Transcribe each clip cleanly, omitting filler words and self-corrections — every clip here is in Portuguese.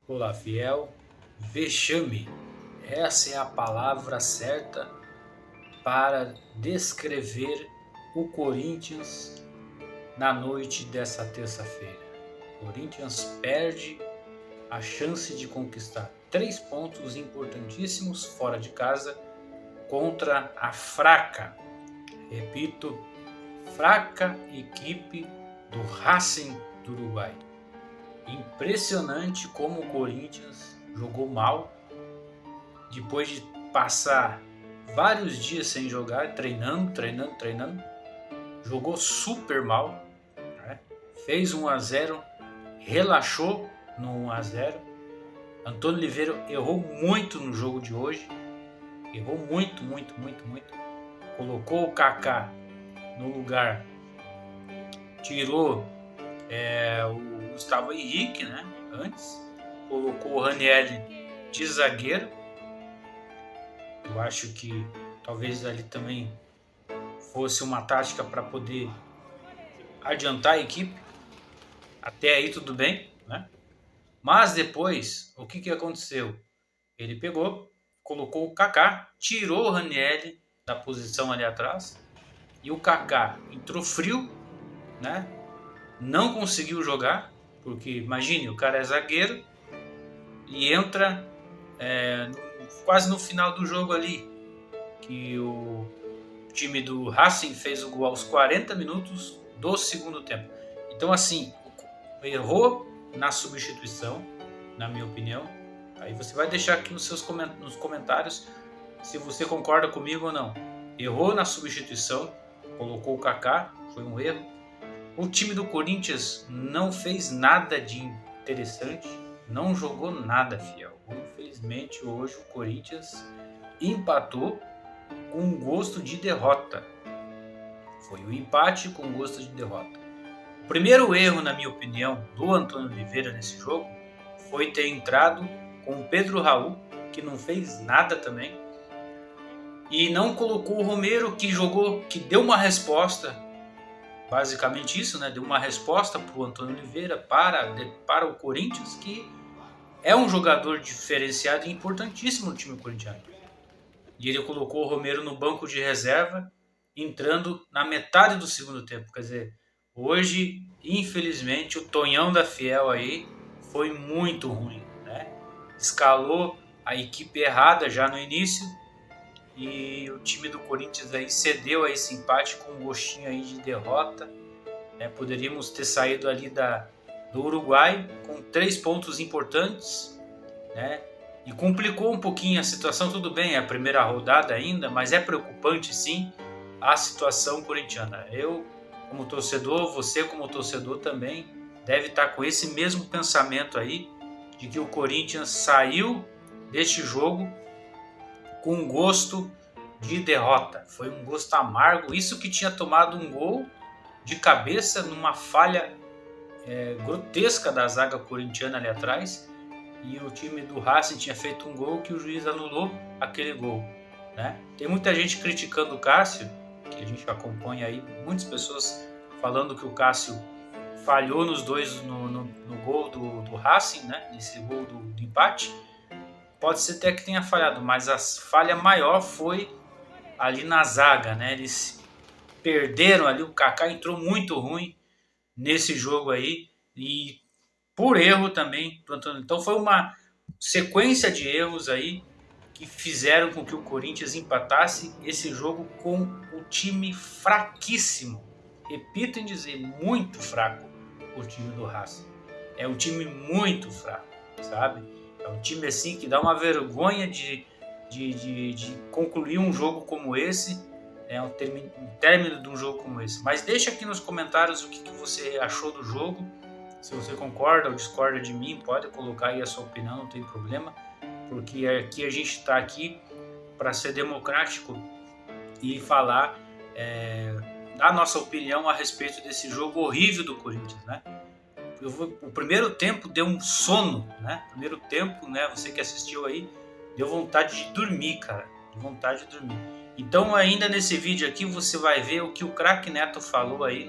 Olá, fiel. Vexame. Essa é a palavra certa para descrever o Corinthians na noite dessa terça-feira. O Corinthians perde a chance de conquistar 3 pontos importantíssimos fora de casa contra a fraca, repito, fraca equipe do Racing do Uruguai. Impressionante como o Corinthians jogou mal depois de passar vários dias sem jogar, treinando, jogou super mal, né? Fez 1-0, relaxou no 1-0. Antônio Oliveira errou muito no jogo de hoje, errou muito. Colocou o Kaká no lugar, tirou o Gustavo Henrique, né? Antes, colocou o Ranieri de zagueiro. Eu acho que talvez ali também fosse uma tática para poder adiantar a equipe. Até aí tudo bem, né? Mas depois, o que aconteceu? Ele pegou, colocou o Kaká, tirou o Ranieri da posição ali atrás, e o Kaká entrou frio, né? Não conseguiu jogar, porque imagine, o cara é zagueiro e entra quase no final do jogo ali, que o time do Racing fez o gol aos 40 minutos do segundo tempo. Então, assim, errou na substituição, na minha opinião. Aí você vai deixar aqui nos comentários se você concorda comigo ou não. Errou na substituição, colocou o Kaká, foi um erro. O time do Corinthians não fez nada de interessante, não jogou nada, fiel. Infelizmente, hoje o Corinthians empatou com gosto de derrota. Foi o empate com gosto de derrota. O primeiro erro, na minha opinião, do Antônio Oliveira nesse jogo foi ter entrado com o Pedro Raul, que não fez nada também, e não colocou o Romero, que jogou, que deu uma resposta, basicamente isso, né? Deu uma resposta para o Antônio Oliveira, para o Corinthians, que é um jogador diferenciado e importantíssimo no time corintiano. E ele colocou o Romero no banco de reserva, entrando na metade do segundo tempo. Quer dizer, hoje, infelizmente, o Tonhão da Fiel aí foi muito ruim, né? Escalou a equipe errada já no início e o time do Corinthians aí cedeu a esse empate com um gostinho aí de derrota, né? Poderíamos ter saído ali do Uruguai com 3 pontos importantes, né? E complicou um pouquinho a situação. Tudo bem, é a primeira rodada ainda, mas é preocupante sim a situação corintiana. Eu, como torcedor, você como torcedor também deve estar com esse mesmo pensamento aí, de que o Corinthians saiu deste jogo com gosto de derrota. Foi um gosto amargo, isso que tinha tomado um gol de cabeça numa falha grotesca da zaga corintiana ali atrás, e o time do Racing tinha feito um gol que o juiz anulou aquele gol, né? Tem muita gente criticando o Cássio, que a gente acompanha aí, muitas pessoas falando que o Cássio falhou nos dois no gol do Racing, né? Nesse gol do empate. Pode ser até que tenha falhado, mas a falha maior foi ali na zaga, né? Eles perderam ali, o Kaká entrou muito ruim nesse jogo aí, e por erro também do Antônio. Então foi uma sequência de erros aí que fizeram com que o Corinthians empatasse esse jogo com o time fraquíssimo. Repito em dizer, muito fraco o time do Racing. É um time muito fraco, sabe? É um time assim que dá uma vergonha de concluir um jogo como esse, um término de um jogo como esse. Mas deixa aqui nos comentários o que você achou do jogo. Se você concorda ou discorda de mim, pode colocar aí a sua opinião, não tem problema, porque aqui a gente está aqui para ser democrático e falar a nossa opinião a respeito desse jogo horrível do Corinthians, né? O primeiro tempo deu um sono, né? O primeiro tempo, né? Você que assistiu aí, deu vontade de dormir, cara. De vontade de dormir. Então, ainda nesse vídeo aqui, você vai ver o que o Craque Neto falou aí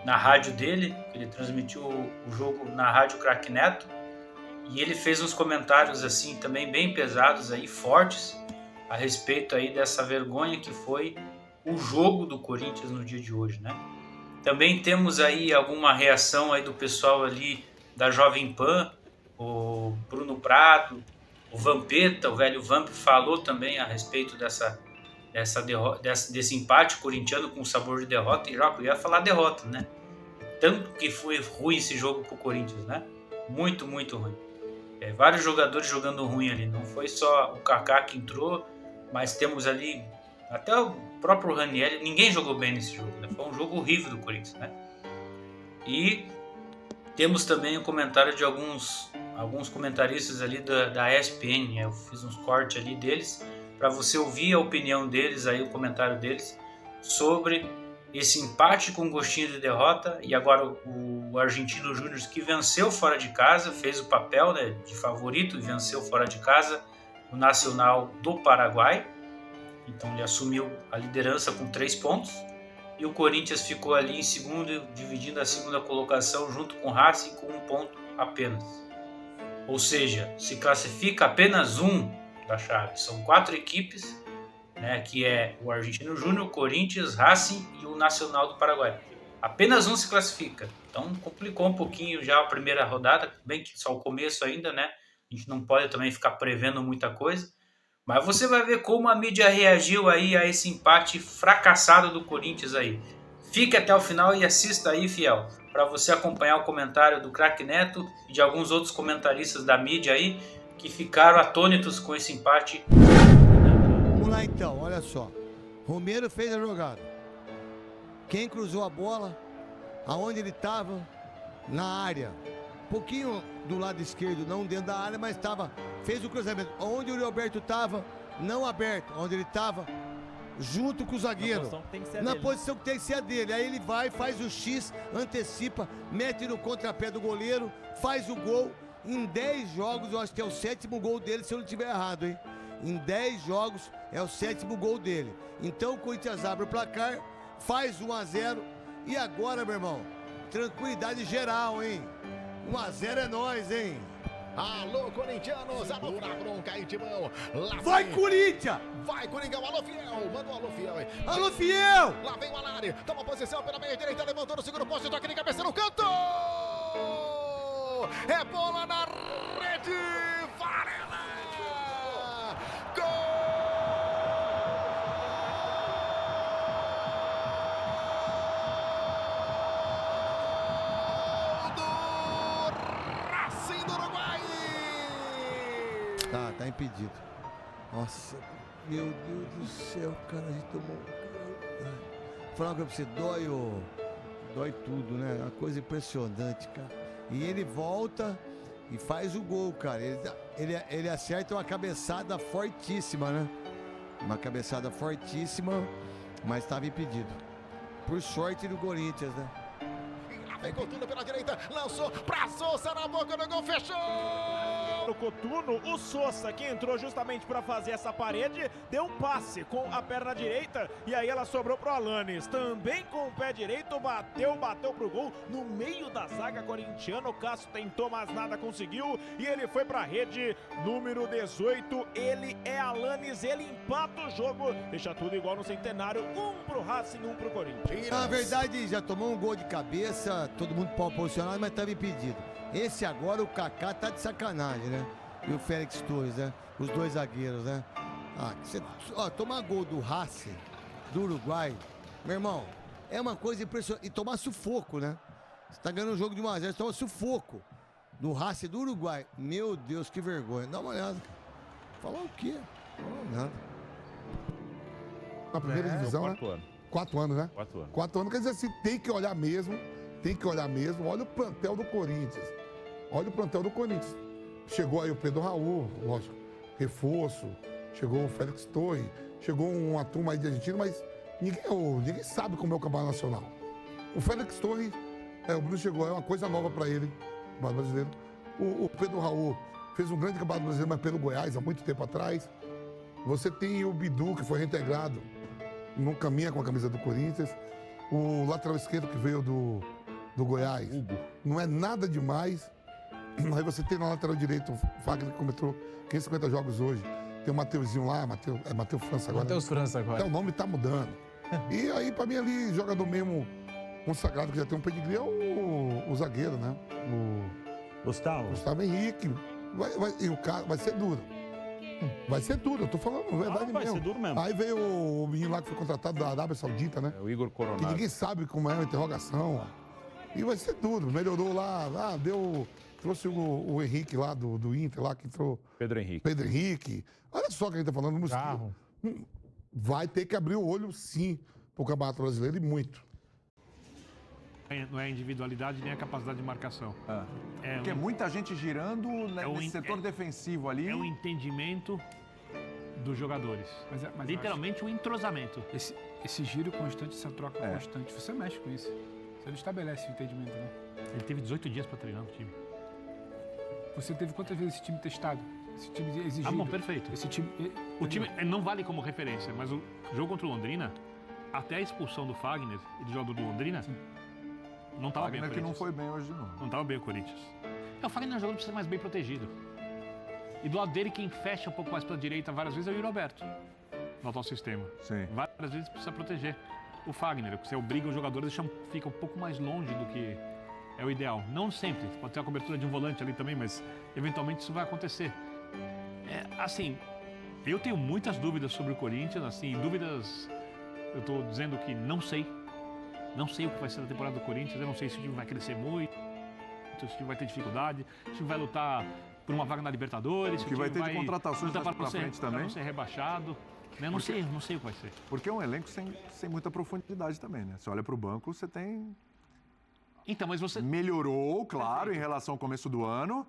na rádio dele. Ele transmitiu o jogo na rádio Craque Neto. e ele fez uns comentários assim também bem pesados aí, fortes, a respeito aí dessa vergonha que foi o jogo do Corinthians no dia de hoje, né? Também temos aí alguma reação aí do pessoal ali da Jovem Pan, o Bruno Prado, o Vampeta, o velho Vamp falou também a respeito desse empate corintiano com sabor de derrota, e já ia falar derrota, né? Tanto que foi ruim esse jogo pro Corinthians, né? Muito, muito ruim. Vários jogadores jogando ruim ali, não foi só o Kaká que entrou, mas temos ali até o próprio Ranieri, ninguém jogou bem nesse jogo, né? Foi um jogo horrível do Corinthians, né? E temos também o comentário de alguns comentaristas ali da ESPN, né? Eu fiz uns cortes ali deles, para você ouvir a opinião deles, aí o comentário deles, sobre esse empate com gostinho de derrota, e agora o Argentino Júnior, que venceu fora de casa, fez o papel, né, de favorito e venceu fora de casa o Nacional do Paraguai. Então ele assumiu a liderança com 3 pontos, e o Corinthians ficou ali em segundo, dividindo a segunda colocação junto com o Racing com 1 ponto apenas. Ou seja, se classifica apenas um da chave. São 4 equipes, né, que é o Argentino Júnior, o Corinthians, Racing e o Nacional do Paraguai. Apenas um se classifica. Então complicou um pouquinho já a primeira rodada, bem que só o começo ainda, né? A gente não pode também ficar prevendo muita coisa. Mas você vai ver como a mídia reagiu aí a esse empate fracassado do Corinthians aí. Fique até o final e assista aí, fiel, para você acompanhar o comentário do Craque Neto e de alguns outros comentaristas da mídia aí que ficaram atônitos com esse empate. Vamos lá então, olha só. Romero fez a jogada. Quem cruzou a bola? Aonde ele estava? Na área. Um pouquinho do lado esquerdo, não dentro da área, mas estava. Fez o cruzamento. Onde o Roberto estava? Não aberto. Onde ele estava? Junto com o zagueiro. Na posição que tem que ser a dele. Aí ele vai, faz o X, antecipa, mete no contrapé do goleiro, faz o gol. Em 10 jogos, eu acho que é o 7º gol dele, se eu não estiver errado, hein? Em 10 jogos, é o 7º gol dele. Então o Corinthians abre o placar, faz 1-0. E agora, meu irmão, tranquilidade geral, hein? 1-0 é nóis, hein? Alô, corintianos, alô, pra bronca aí, Timão. Lá vai, vem. Corinthians! Vai, Coringão, alô, fiel. Manda um alô, fiel, hein? Alô, fiel! Lá vem o Alari, toma posição pela meia direita, levantou no segundo poste, toque de cabeça no canto! É bola na rede! Varela! Gol! Tá impedido. Nossa, meu Deus do céu, cara, a gente tomou. Falar que você dói tudo, né? Uma coisa impressionante, cara. E ele volta e faz o gol, cara. Ele acerta uma cabeçada fortíssima, né? Uma cabeçada fortíssima, mas estava impedido. Por sorte do Corinthians, né? Vem Cotuno pela direita, lançou pra Sousa na boca do gol, fechou! O Cotuno, o Sousa, que entrou justamente para fazer essa parede, deu um passe com a perna direita e aí ela sobrou pro Alanes. Também com o pé direito, bateu pro gol no meio da zaga corintiana. O Cássio tentou, mas nada conseguiu e ele foi pra rede número 18. Ele é Alanes, ele empata o jogo, deixa tudo igual no Centenário. 1 pro Racing, 1 pro Corinthians. Na verdade, já tomou um gol de cabeça, todo mundo posicionado, mas estava impedido. Esse agora, o Kaká tá de sacanagem, né? E o Félix Torres, né? Os dois zagueiros, né? Tomar gol do Racing, do Uruguai, meu irmão, é uma coisa impressionante. E tomar sufoco, né? Você tá ganhando um jogo de 1-0, você toma sufoco do Racing do Uruguai. Meu Deus, que vergonha. Dá uma olhada. Falar o quê? Não, nada. Na primeira divisão, né? 4 anos. 4 anos, né? 4 anos. 4 anos, quer dizer assim, tem que olhar mesmo. Olha o plantel do Corinthians. Chegou aí o Pedro Raul, lógico, reforço. Chegou o Félix Torres. Chegou uma turma aí de argentino, mas ninguém sabe como é o Campeonato Nacional. O Félix Torres, o Bruno chegou, é uma coisa nova para ele, o Campeonato Brasileiro. O Pedro Raul fez um grande Campeonato Brasileiro, mas pelo Goiás, há muito tempo atrás. Você tem o Bidu, que foi reintegrado, não caminha com a camisa do Corinthians. O lateral esquerdo que veio do Goiás. Hugo. Não é nada demais. Aí você tem na lateral direito o Fagner que começou 550 jogos hoje. Tem o Mateuzinho lá, Matheus França agora. Matheus França agora. Então, o nome tá mudando. E aí, pra mim, ali, jogador mesmo consagrado, que já tem um pedigree, é o zagueiro, né? O Gustavo Henrique. E o cara vai ser duro. Vai ser duro, eu tô falando verdade vai mesmo. ser duro mesmo. Aí veio o menino lá que foi contratado da Arábia Saudita, né? O Igor Que Coronado. ninguém sabe como é a interrogação. E vai ser duro. Melhorou lá, trouxe o Henrique lá do Inter, lá que entrou. Pedro Henrique. Pedro Henrique. Olha só o que a gente tá falando. Carro. Vai ter que abrir o olho, sim, pro Campeonato Brasileiro e muito. Não é a individualidade nem a capacidade de marcação. Porque muita gente girando nesse in- setor defensivo ali. É o entendimento dos jogadores. Mas Literalmente o entrosamento. esse giro constante, essa troca constante, você mexe com isso. Você não estabelece o entendimento, né? Ele teve 18 dias para treinar o time. Você teve quantas vezes esse time testado? Esse time exigido? Bom, perfeito. Esse time... O time não vale como referência, mas o jogo contra o Londrina, até a expulsão do Fagner e do jogador do Londrina, não estava bem o Fagner que não Corinthians. foi bem hoje de novo. Não estava bem o Corinthians. O Fagner é um jogador que precisa ser mais bem protegido. E do lado dele, quem fecha um pouco mais para a direita várias vezes é o Yuri Alberto, no atual sistema. Sim. Várias vezes precisa proteger o Fagner. Você obriga o jogador, fica um pouco mais longe do que é o ideal. Não sempre. Pode ter a cobertura de um volante ali também, mas eventualmente isso vai acontecer. Assim, eu tenho muitas dúvidas sobre o Corinthians, assim, dúvidas... Eu estou dizendo que não sei. Não sei o que vai ser da temporada do Corinthians. Eu não sei se o time vai crescer muito, se o time vai ter dificuldade, se o time vai lutar por uma vaga na Libertadores, se o que time vai ter de contratações lutar mais pra frente também. para não ser rebaixado. Eu não sei o que vai ser. Porque é um elenco sem muita profundidade também, né? Você olha pro banco, você tem... Então, mas você... Melhorou, claro, em relação ao começo do ano,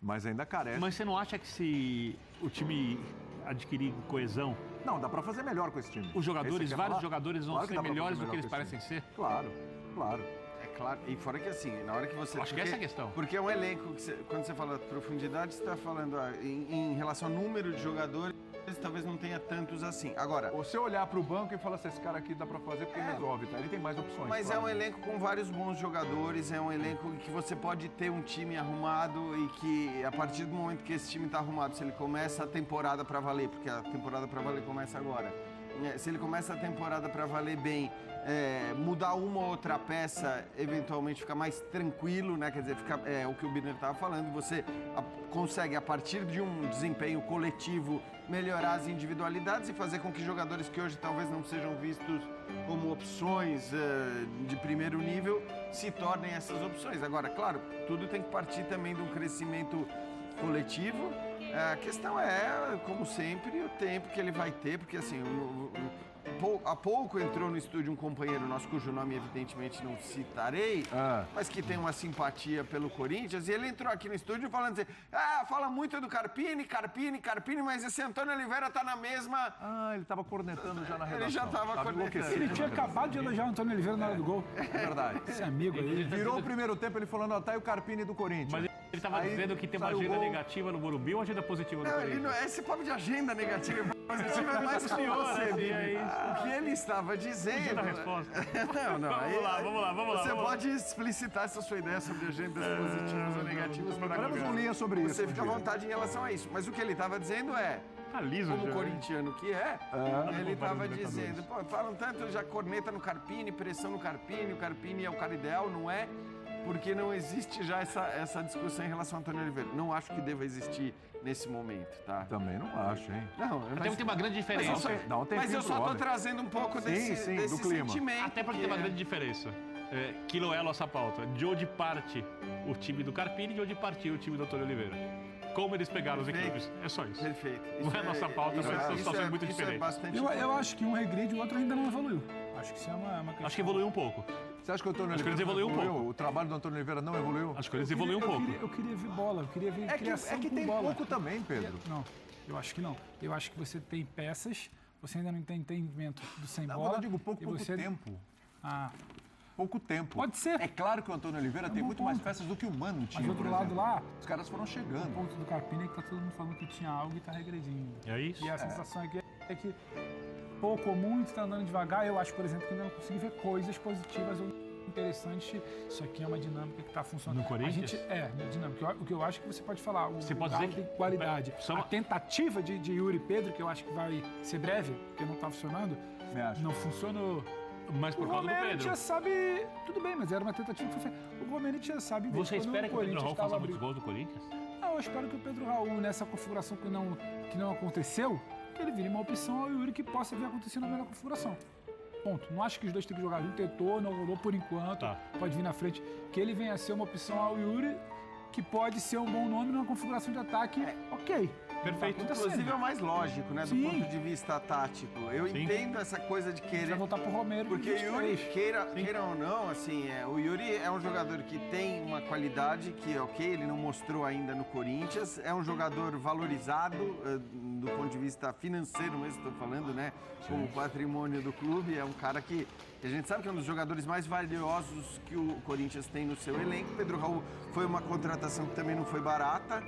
mas ainda carece. Mas você não acha que se o time adquirir coesão, Não, dá pra fazer melhor com esse time. os jogadores, Esse quer vários falar? jogadores vão Claro que ser dá pra melhores fazer do que eles melhor com esse parecem ser? Claro, claro. É claro, e fora que assim, na hora que você... Acho que essa é a questão. Porque é um elenco, que quando você fala de profundidade, você está falando em relação ao número de jogadores, talvez não tenha tantos assim. Agora, Você olhar pro banco e falar assim, esse cara aqui dá pra fazer porque resolve, tá? Ele tem mais opções. mas claro. é um elenco com vários bons jogadores, é um elenco que você pode ter um time arrumado e que a partir do momento que esse time está arrumado, se ele começa a temporada para valer, porque a temporada para valer começa agora, se ele começa a temporada para valer bem, mudar uma ou outra peça, eventualmente fica mais tranquilo, né? Quer dizer, fica, o que o Birner estava falando, você consegue, a partir de um desempenho coletivo, melhorar as individualidades e fazer com que jogadores que hoje talvez não sejam vistos como opções de primeiro nível se tornem essas opções. Agora, claro, tudo tem que partir também de um crescimento coletivo. A questão é, como sempre, o tempo que ele vai ter, porque assim, há pouco entrou no estúdio um companheiro nosso, cujo nome evidentemente não citarei, mas que tem uma simpatia pelo Corinthians, e ele entrou aqui no estúdio falando assim, fala muito do Carpini, mas esse Antônio Oliveira tá na mesma... Ele tava cornetando já na redação. Ele já tava cornetando. enlouquecido. Ele tinha acabado de elogiar o Antônio Oliveira na hora do gol. É verdade. Esse amigo aí. Virou o primeiro tempo ele falando, tá aí o Carpini do Corinthians. Mas ele estava Aí dizendo que tem uma sai o agenda gol. negativa no Morumbi ou agenda positiva no Não, ele Corinthians? não, esse papo de agenda negativa e positiva é mais com você, Bibi. O que ele estava dizendo... a resposta. Não, aí, Vamos lá. Você pode explicitar essa sua ideia sobre agendas positivas ou negativas para Faremos um linha sobre isso. Você um fica à dia. vontade em relação a isso. Mas o que ele estava dizendo é, Tá liso como já, hein? corintiano que ele estava Libertadores. dizendo, pô, falam tanto, já corneta no Carpini, pressão no Carpini, o Carpini é o cara ideal, não é? Porque não existe já essa discussão em relação ao Antônio Oliveira. Não acho que deva existir nesse momento, tá? Também não acho, hein? Não, Tem uma grande diferença. Dá um tempinho mas eu só pro tô homem. trazendo um pouco Sim, desse, sim, desse do clima. sentimento. Até porque que tem uma grande diferença. Quilo é a nossa pauta. De onde parte o time do Carpini e de onde partiu o time do Antônio Oliveira. Como eles pegaram os Perfeito. equipes. É só isso. Perfeito. Não é nossa pauta, mas são situações muito diferentes. bastante Eu acho que um regride e o outro ainda não evoluiu. Acho que isso é uma questão. Acho que evoluiu um pouco. Você acha que o Antônio Acho que Oliveira eles evoluiu um pouco. O trabalho do Antônio Oliveira não evoluiu? Acho que eles evoluiu um pouco. Eu queria ver bola, eu queria ver É que criação com tem bola. pouco também, Pedro. Não, eu acho que não. Eu acho que você tem peças, você ainda não tem entendimento do sem Não, bola. mas eu digo pouco e você... tempo. Ah, Pouco tempo. Pode ser. É claro que o Antônio Oliveira tem bom muito mais ponto. peças do que o Mano tinha, mas do outro por lado exemplo. lá, Os caras foram o chegando. ponto do Carpini é que tá todo mundo falando que tinha algo e tá regredindo. É isso? E a sensação aqui é que pouco ou muito tá andando devagar. Eu acho, por exemplo, que ainda não consegui ver coisas positivas ou interessante. Isso aqui é uma dinâmica que está funcionando. No Corinthians? Na dinâmica. O que eu acho que você pode falar. Você pode Galo dizer tem que qualidade. A tentativa de Yuri Pedro, que eu acho que vai ser breve, porque não está funcionando, não funcionou. Mas por causa do Pedro. Já sabe. Tudo bem, mas era uma tentativa que foi feita. O Romero já sabe. Você espera que o Pedro Raul faça muitos gols do Corinthians? Não, eu espero que o Pedro Raul, nessa configuração que não aconteceu, que ele vire uma opção ao Yuri que possa vir acontecendo na mesma configuração. Ponto. Não acho que os dois têm que jogar junto. Tentou, não rolou por enquanto. Pode vir na frente. Que ele venha a ser uma opção ao Yuri, que pode ser um bom nome numa configuração de ataque. Ok. Perfeito. Inclusive é o mais lógico, né? Do ponto de vista tático. Eu entendo essa coisa de querer... Vai voltar pro Romero. Porque o Yuri, queira ou não, assim, o Yuri é um jogador que tem uma qualidade que, ele não mostrou ainda no Corinthians. É um jogador valorizado do ponto de vista financeiro mesmo, estou falando, né? Com o patrimônio do clube. É um cara que a gente sabe que é um dos jogadores mais valiosos que o Corinthians tem no seu elenco. Pedro Raul foi uma contratação que também não foi barata.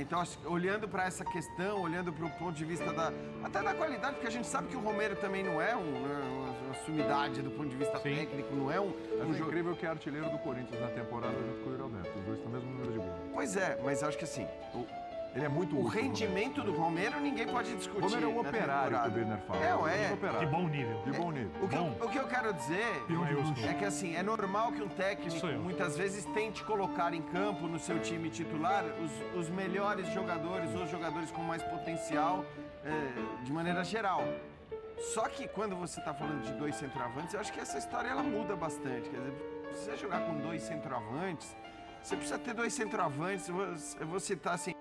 Então, olhando para essa questão, olhando para o ponto de vista até da qualidade, porque a gente sabe que o Romero também não é uma sumidade do ponto de vista técnico, não é Mas é incrível que é artilheiro do Corinthians na temporada junto com o Yuri Alberto. Os dois têm o mesmo número de gols. Pois é, mas acho que assim... Ele é muito O rendimento do Romero ninguém pode discutir. O Romero é o operário que o Birner fala. De bom nível. De bom nível. O que eu quero dizer é que assim, é normal que um técnico muitas vezes tente colocar em campo no seu time titular os melhores jogadores, os jogadores com mais potencial de maneira geral. Só que quando você está falando de dois centroavantes, eu acho que essa história ela muda bastante. Quer dizer, se você jogar com dois centroavantes, você precisa ter dois centroavantes. Eu vou citar assim,